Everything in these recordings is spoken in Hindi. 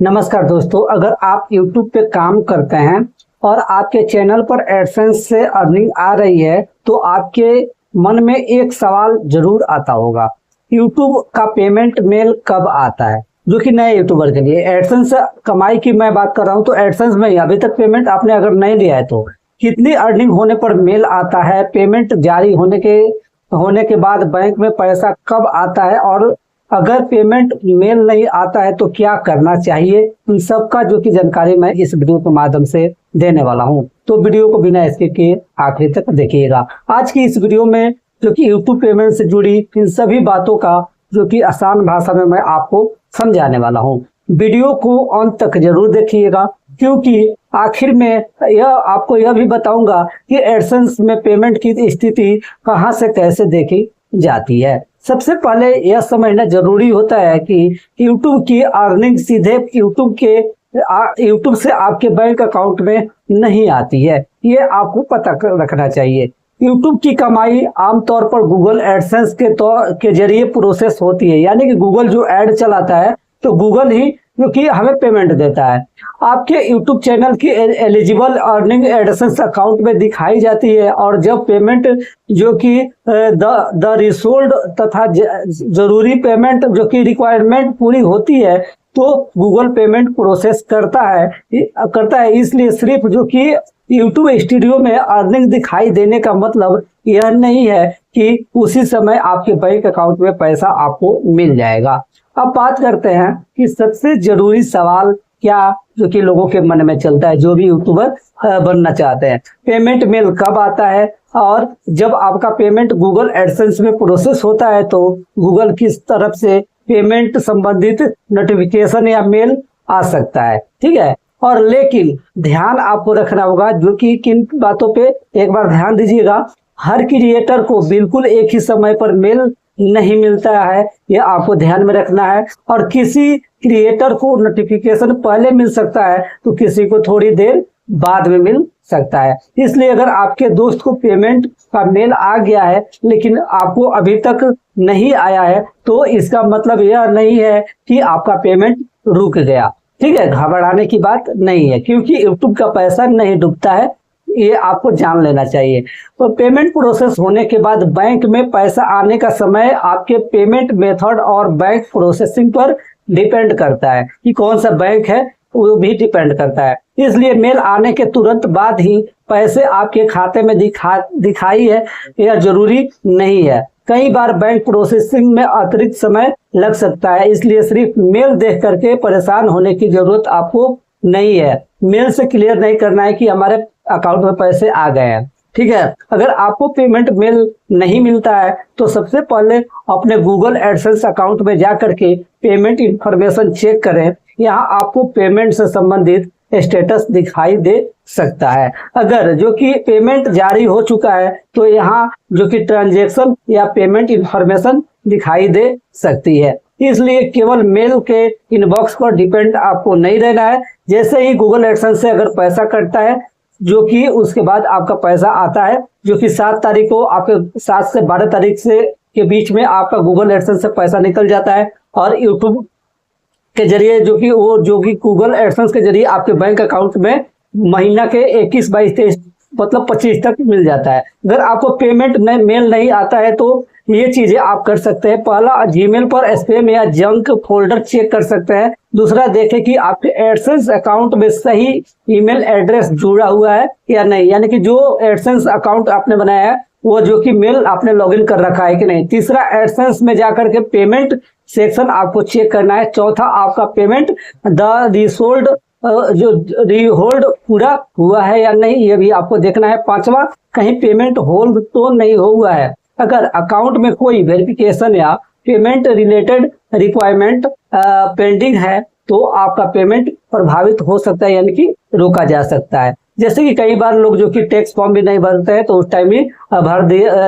नमस्कार दोस्तों, अगर आप YouTube पे काम करते हैं और आपके चैनल पर एडसेंस से अर्निंग आ रही है तो आपके मन में एक सवाल जरूर आता होगा, YouTube का पेमेंट मेल कब आता है। जो कि नए यूट्यूबर के लिए एडसेंस कमाई की मैं बात कर रहा हूं, तो एडसेंस में अभी तक पेमेंट आपने अगर नहीं लिया है तो कितनी अर्निंग होने पर मेल आता है, पेमेंट जारी होने के बाद बैंक में पैसा कब आता है, और अगर पेमेंट मेल नहीं आता है तो क्या करना चाहिए, इन सब का जो कि जानकारी मैं इस वीडियो के माध्यम से देने वाला हूं। तो वीडियो को बिना स्किप किए आखिर तक देखिएगा। आज की इस वीडियो में जो कि यूट्यूब पेमेंट से जुड़ी इन सभी बातों का जो कि आसान भाषा में मैं आपको समझाने वाला हूं। वीडियो को अंत तक जरूर देखिएगा, क्योंकि आखिर में आपको यह भी बताऊंगा कि एडसेंस में पेमेंट की स्थिति कहां से कैसे देखी जाती है। सबसे पहले यह समझना जरूरी होता है कि YouTube की अर्निंग सीधे YouTube से आपके बैंक अकाउंट में नहीं आती है, ये आपको पता रखना चाहिए। YouTube की कमाई आमतौर पर गूगल एडसेंस के जरिए प्रोसेस होती है, यानी कि गूगल जो ऐड चलाता है तो गूगल ही क्योंकि हमें पेमेंट देता है। आपके YouTube चैनल की एलिजिबल अर्निंग एडसेंस अकाउंट में दिखाई जाती है, और जब पेमेंट जो कि द रिसोल्ड तथा जरूरी पेमेंट जो कि रिक्वायरमेंट पूरी होती है तो गूगल पेमेंट प्रोसेस करता है। इसलिए सिर्फ जो कि YouTube स्टूडियो में अर्निंग दिखाई देने का मतलब यह नहीं है कि उसी समय आपके बैंक अकाउंट में पैसा आपको मिल जाएगा। अब बात करते हैं कि सबसे जरूरी सवाल क्या जो कि लोगों के मन में चलता है, जो भी यूट्यूबर बनना चाहते हैं। पेमेंट मेल कब आता है, और जब आपका पेमेंट गूगल एडसेंस में प्रोसेस होता है तो गूगल किस तरफ से पेमेंट संबंधित नोटिफिकेशन या मेल आ सकता है, ठीक है। और लेकिन ध्यान आपको रखना होगा, जो कि किन बातों पे एक बार ध्यान दीजिएगा। हर क्रिएटर को बिल्कुल एक ही समय पर मेल नहीं मिलता है, यह आपको ध्यान में रखना है। और किसी क्रिएटर को नोटिफिकेशन पहले मिल सकता है तो किसी को थोड़ी देर बाद में मिल सकता है। इसलिए अगर आपके दोस्त को पेमेंट का मेल आ गया है लेकिन आपको अभी तक नहीं आया है तो इसका मतलब यह नहीं है कि आपका पेमेंट रुक गया, ठीक है। घबराने की बात नहीं है, क्योंकि यूट्यूब का पैसा नहीं डूबता है, ये आपको जान लेना चाहिए। तो पेमेंट प्रोसेस होने के बाद बैंक में पैसा आने का समय आपके पेमेंट मेथड और बैंक प्रोसेसिंग पर डिपेंड करता है कि कौन सा बैंक है, वो भी डिपेंड करता है। इसलिए मेल आने के तुरंत बाद ही पैसे आपके खाते में दिखाई है यह जरूरी नहीं है। कई बार बैंक प्रोसेसिंग में अतिरिक्त समय लग सकता है, इसलिए सिर्फ मेल देख करके परेशान होने की जरूरत आपको नहीं है। मेल से क्लियर नहीं करना है कि हमारे अकाउंट में पैसे आ गए हैं, ठीक है। अगर आपको पेमेंट मेल नहीं मिलता है तो सबसे पहले अपने गूगल एडसेंस अकाउंट में जा करके पेमेंट इंफॉर्मेशन चेक करें। यहाँ आपको पेमेंट से संबंधित स्टेटस दिखाई दे सकता है। अगर जो कि पेमेंट जारी हो चुका है तो यहाँ जो कि ट्रांजैक्शन या पेमेंट इंफॉर्मेशन दिखाई दे सकती है। इसलिए केवल मेल के इनबॉक्स पर डिपेंड आपको नहीं रहना है। जैसे ही गूगल एडसेंस से अगर पैसा कटता है, जो कि उसके बाद आपका पैसा आता है, जो कि 7 तारीख को आपके 7 से 12 तारीख से के बीच में आपका गूगल एडसेंस से पैसा निकल जाता है, और यूट्यूब के जरिए जो कि गूगल एडसेंस के जरिए आपके बैंक अकाउंट में महीना के 21, 22, 23 मतलब 25 तक मिल जाता है। अगर आपको पेमेंट मेल नहीं आता है तो ये चीजें आप कर सकते हैं। पहला, जीमेल पर स्पैम या जंक फोल्डर चेक कर सकते हैं। दूसरा, देखें कि आपके एडसेंस अकाउंट में सही ईमेल एड्रेस जुड़ा हुआ है या नहीं, यानी कि जो एडसेंस अकाउंट आपने बनाया है वो जो कि मेल आपने लॉगिन कर रखा है कि नहीं। तीसरा, एडसेंस में जाकर के पेमेंट सेक्शन आपको चेक करना है। चौथा, आपका पेमेंट रीहोल्ड पूरा हुआ है या नहीं, ये भी आपको देखना है। पांचवा, कहीं पेमेंट होल्ड तो नहीं हुआ है। अगर अकाउंट में कोई वेरिफिकेशन या पेमेंट रिलेटेड रिक्वायरमेंट पेंडिंग है तो आपका पेमेंट प्रभावित हो सकता है, यानी कि रोका जा सकता है। जैसे कि कई बार लोग जो कि टैक्स फॉर्म भी नहीं भरते हैं तो उस टाइम में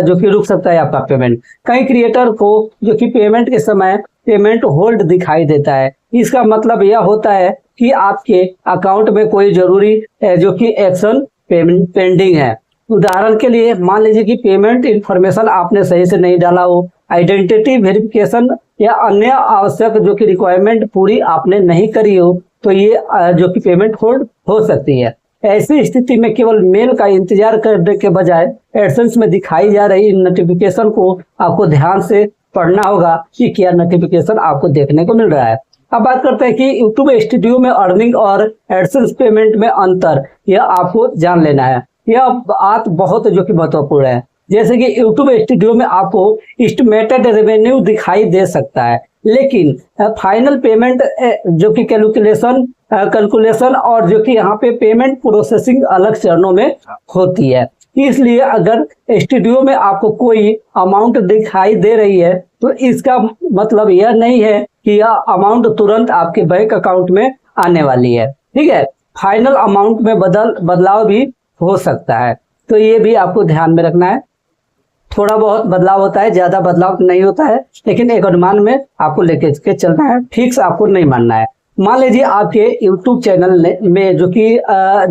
जो कि रुक सकता है आपका पेमेंट। कई क्रिएटर को जो कि पेमेंट के समय पेमेंट होल्ड दिखाई देता है, इसका मतलब यह होता है कि आपके अकाउंट में कोई जरूरी जो कि एक्शन पेंडिंग है। उदाहरण के लिए मान लीजिए कि पेमेंट इंफॉर्मेशन आपने सही से नहीं डाला हो, आइडेंटिटी वेरिफिकेशन या अन्य आवश्यक जो कि रिक्वायरमेंट पूरी आपने नहीं करी हो, तो ये जो कि पेमेंट होल्ड हो सकती है। ऐसी स्थिति में केवल मेल का इंतजार करने के बजाय एडसेंस में दिखाई जा रही नोटिफिकेशन को आपको ध्यान से पढ़ना होगा कि क्या नोटिफिकेशन आपको देखने को मिल रहा है। अब बात करते हैं कि यूट्यूब स्टूडियो में अर्निंग और एडसेंस पेमेंट में अंतर, यह आपको जान लेना है। यह बात बहुत जो कि महत्वपूर्ण है। जैसे कि यूट्यूब स्टूडियो में आपको एस्टिमेटेड रेवेन्यू दिखाई दे सकता है, लेकिन फाइनल पेमेंट जो कि कैलकुलेशन और जो कि यहाँ पे पेमेंट प्रोसेसिंग अलग चरणों में होती है। इसलिए अगर स्टूडियो में आपको कोई अमाउंट दिखाई दे रही है तो इसका मतलब यह नहीं है कि यह अमाउंट तुरंत आपके बैंक अकाउंट में आने वाली है। ठीक है, फाइनल अमाउंट में बदलाव भी हो सकता है, तो ये भी आपको ध्यान में रखना है। थोड़ा बहुत बदलाव होता है, ज्यादा बदलाव नहीं होता है, लेकिन एक अनुमान में आपको लेके के चलना है, फिक्स आपको नहीं मानना है। मान लीजिए आपके YouTube चैनल में जो कि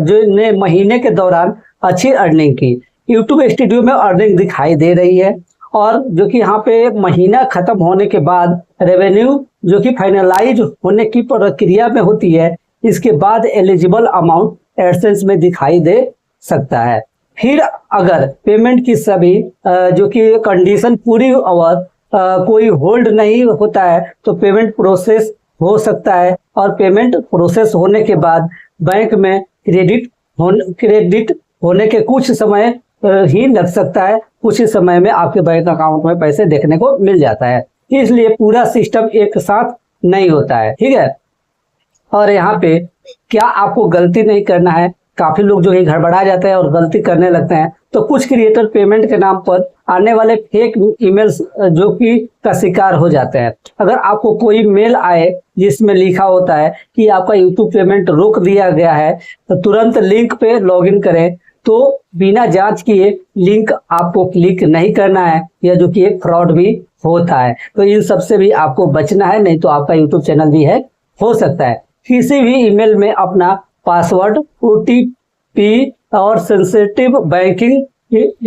जो ने महीने के दौरान अच्छी अर्निंग की, YouTube स्टूडियो में अर्निंग दिखाई दे रही है और जो कि यहाँ पे महीना खत्म होने के बाद रेवेन्यू जो कि फाइनलाइज होने की प्रक्रिया में होती है, इसके बाद एलिजिबल अमाउंट एडसेंस में दिखाई दे सकता है। फिर अगर पेमेंट की सभी जो कि कंडीशन पूरी और कोई होल्ड नहीं होता है तो पेमेंट प्रोसेस हो सकता है, और पेमेंट प्रोसेस होने के बाद बैंक में क्रेडिट होने के कुछ समय ही लग सकता है, कुछ ही समय में आपके बैंक अकाउंट में पैसे देखने को मिल जाता है। इसलिए पूरा सिस्टम एक साथ नहीं होता है। ठीक है, और यहाँ पे क्या आपको गलती नहीं करना है। काफी लोग जो है गड़बड़ा जाते हैं और गलती करने लगते हैं, तो कुछ क्रिएटर पेमेंट के नाम पर आने वाले फेक ईमेल्स जो कि का शिकार हो जाते हैं। अगर आपको कोई मेल आए जिसमें लिखा होता है कि आपका यूट्यूब पेमेंट रोक दिया गया है, तो तुरंत लिंक पे लॉगिन करें। तो बिना जांच किए लिंक आपको क्लिक नहीं करना है, यह जो कि एक फ्रॉड भी होता है। तो इन सब से भी आपको बचना है, नहीं तो आपका यूट्यूब चैनल भी हैक हो सकता है। किसी भी ईमेल में अपना पासवर्ड, OTP और सेंसिटिव बैंकिंग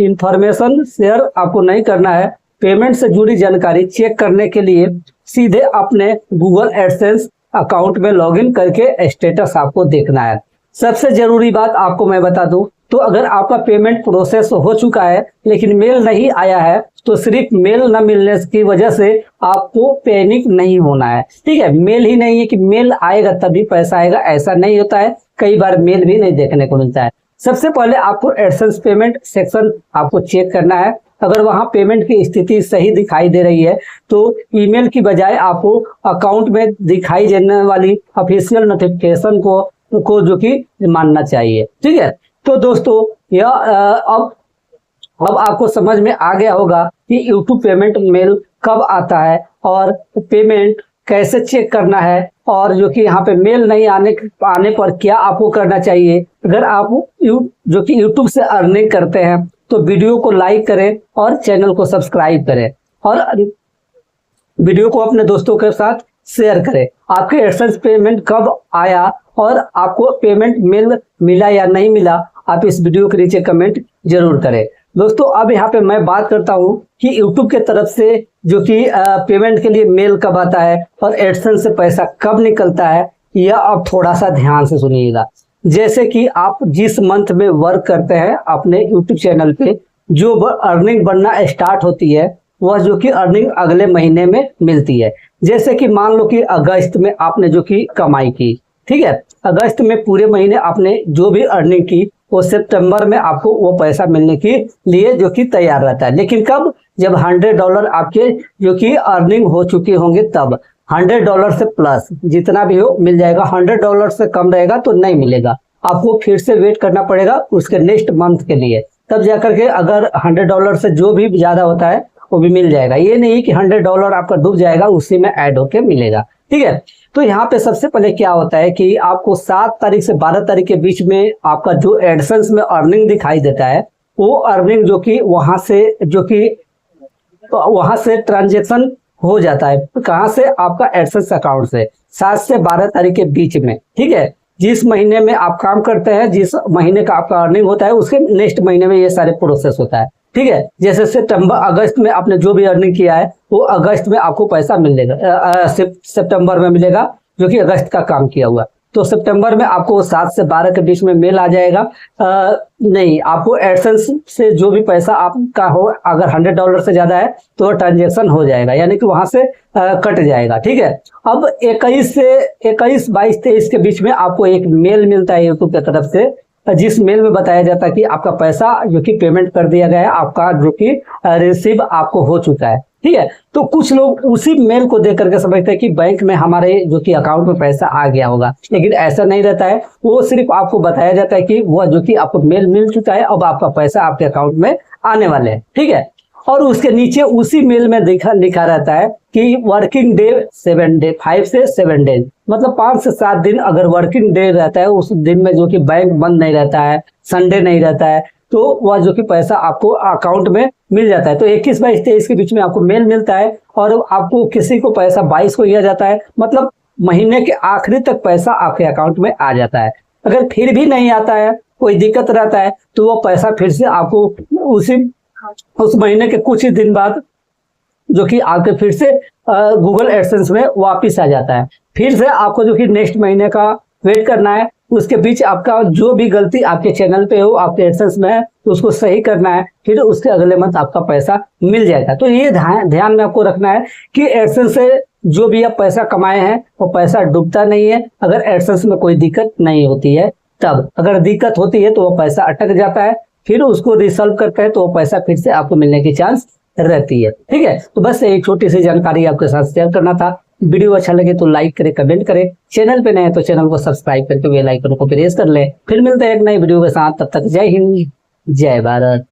इंफॉर्मेशन शेयर आपको नहीं करना है। पेमेंट से जुड़ी जानकारी चेक करने के लिए सीधे अपने गूगल एडसेंस अकाउंट में लॉगिन करके स्टेटस आपको देखना है। सबसे जरूरी बात आपको मैं बता दूं, तो अगर आपका पेमेंट प्रोसेस हो चुका है लेकिन मेल नहीं आया है, तो सिर्फ मेल न मिलने की वजह से आपको पैनिक नहीं होना है। ठीक है, मेल ही नहीं है कि मेल आएगा तभी पैसा आएगा, ऐसा नहीं होता है। कई बार मेल भी नहीं देखने को मिलता है। सबसे पहले आपको एडसेंस पेमेंट सेक्शन आपको चेक करना है। अगर वहां पेमेंट की स्थिति सही दिखाई दे रही है तो ईमेल की बजाय आपको अकाउंट में दिखाई देने वाली ऑफिशियल नोटिफिकेशन को जो कि मानना चाहिए। ठीक है, तो दोस्तों यह अब आपको समझ में आ गया होगा कि यूट्यूब पेमेंट मेल कब आता है और पेमेंट कैसे चेक करना है, और जो कि यहाँ पे मेल नहीं आने पर क्या आपको करना चाहिए। अगर आप जो कि यूट्यूब से अर्निंग करते हैं तो वीडियो को लाइक करें और चैनल को सब्सक्राइब करें और वीडियो को अपने दोस्तों के साथ शेयर करें। आपके एडसेंस पेमेंट कब आया और आपको पेमेंट मेल मिला या नहीं मिला, आप इस वीडियो के नीचे कमेंट जरूर करें। दोस्तों अब यहाँ पे मैं बात करता हूँ कि YouTube के तरफ से जो कि पेमेंट के लिए मेल कब आता है और एडसेंस से पैसा कब निकलता है, यह अब थोड़ा सा ध्यान से सुनिएगा। जैसे कि आप जिस मंथ में वर्क करते हैं अपने YouTube चैनल पे, जो अर्निंग बनना स्टार्ट होती है वह जो कि अर्निंग अगले महीने में मिलती है। जैसे कि मान लो कि अगस्त में आपने जो कि कमाई की, ठीक है, अगस्त में पूरे महीने आपने जो भी अर्निंग की वो सितंबर में आपको वो पैसा मिलने के लिए जो कि तैयार रहता है। लेकिन कब? जब $100 आपके जो कि अर्निंग हो चुके होंगे, तब $100 से प्लस जितना भी हो मिल जाएगा। $100 से कम रहेगा तो नहीं मिलेगा, आपको फिर से वेट करना पड़ेगा उसके नेक्स्ट मंथ के लिए, तब जाकर के अगर $100 से जो भी ज्यादा होता है वो भी मिल जाएगा। ये नहीं कि $100 आपका डूब जाएगा उसी में ऐड होके मिलेगा। ठीक है, तो यहाँ पे सबसे पहले क्या होता है कि आपको 7 तारीख से 12 तारीख के बीच में आपका जो एडसेंस में अर्निंग दिखाई देता है वो अर्निंग जो कि वहां से ट्रांजेक्शन हो जाता है। कहाँ से? आपका एडसेंस अकाउंट से 7 से 12 तारीख के बीच में। ठीक है, जिस महीने में आप काम करते हैं, जिस महीने का आपका अर्निंग होता है उसके नेक्स्ट महीने में ये सारे प्रोसेस होता है। ठीक है, जैसे अगस्त में आपने जो भी अर्निंग किया है वो अगस्त में आपको पैसा मिलेगा, सितंबर में मिलेगा जो कि अगस्त का काम किया हुआ। तो सितंबर में आपको 7 से 12 के बीच में मेल आ जाएगा। नहीं, आपको एडसेंस से जो भी पैसा आपका हो, अगर $100 से ज्यादा है तो ट्रांजेक्शन हो जाएगा, यानी कि वहां से कट जाएगा। ठीक है, अब 21 से 21, 22, 23 के बीच में आपको एक मेल मिलता है यूट्यूब की तरफ से, जिस मेल में बताया जाता है कि आपका पैसा जो कि पेमेंट कर दिया गया है, आपका जो कि रिसीव आपको हो चुका है। ठीक है, तो कुछ लोग उसी मेल को देख करके समझते हैं कि बैंक में हमारे जो कि अकाउंट में पैसा आ गया होगा, लेकिन ऐसा नहीं रहता है। वो सिर्फ आपको बताया जाता है कि वह जो कि आपको मेल मिल चुका है, अब आपका पैसा आपके अकाउंट में आने वाले हैं। ठीक है, और उसके नीचे उसी मेल में लिखा रहता है कि वर्किंग डे 7 डे, 5 से 7 डेज, मतलब 5 से 7 दिन अगर वर्किंग डे रहता है, उस दिन में जो कि बैंक बंद नहीं रहता है, संडे नहीं रहता है, तो वह जो कि पैसा आपको अकाउंट में मिल जाता है। तो 21, 22, 23 के बीच में आपको मेल मिलता है, और आपको किसी को पैसा 22 को दिया जाता है, मतलब महीने के आखिरी तक पैसा आपके अकाउंट में आ जाता है। अगर फिर भी नहीं आता है, कोई दिक्कत रहता है, तो वो पैसा फिर से आपको उस महीने के कुछ ही दिन बाद जो कि आपके फिर से गूगल एडसेंस में वापस आ जाता है। फिर से आपको जो कि नेक्स्ट महीने का वेट करना है। उसके बीच आपका जो भी गलती आपके चैनल पे हो, आपके एडसेंस में है, तो उसको सही करना है, फिर उसके अगले मंथ आपका पैसा मिल जाएगा। तो ये ध्यान में आपको रखना है कि एडसेंस से जो भी आप पैसा कमाए हैं वो पैसा डूबता नहीं है, अगर एडसेंस में कोई दिक्कत नहीं होती है। तब अगर दिक्कत होती है तो वो पैसा अटक जाता है, फिर उसको रिसॉल्व करते हैं तो वो पैसा फिर से आपको मिलने की चांस रहती है। ठीक है, तो बस एक छोटी सी जानकारी आपके साथ शेयर करना था। वीडियो अच्छा लगे तो लाइक करें, कमेंट करें, चैनल पे नए हैं तो चैनल को सब्सक्राइब करके बेल आइकन को प्रेस कर लें। फिर मिलते हैं एक नई वीडियो के साथ, तब तक जय हिंद, जय भारत।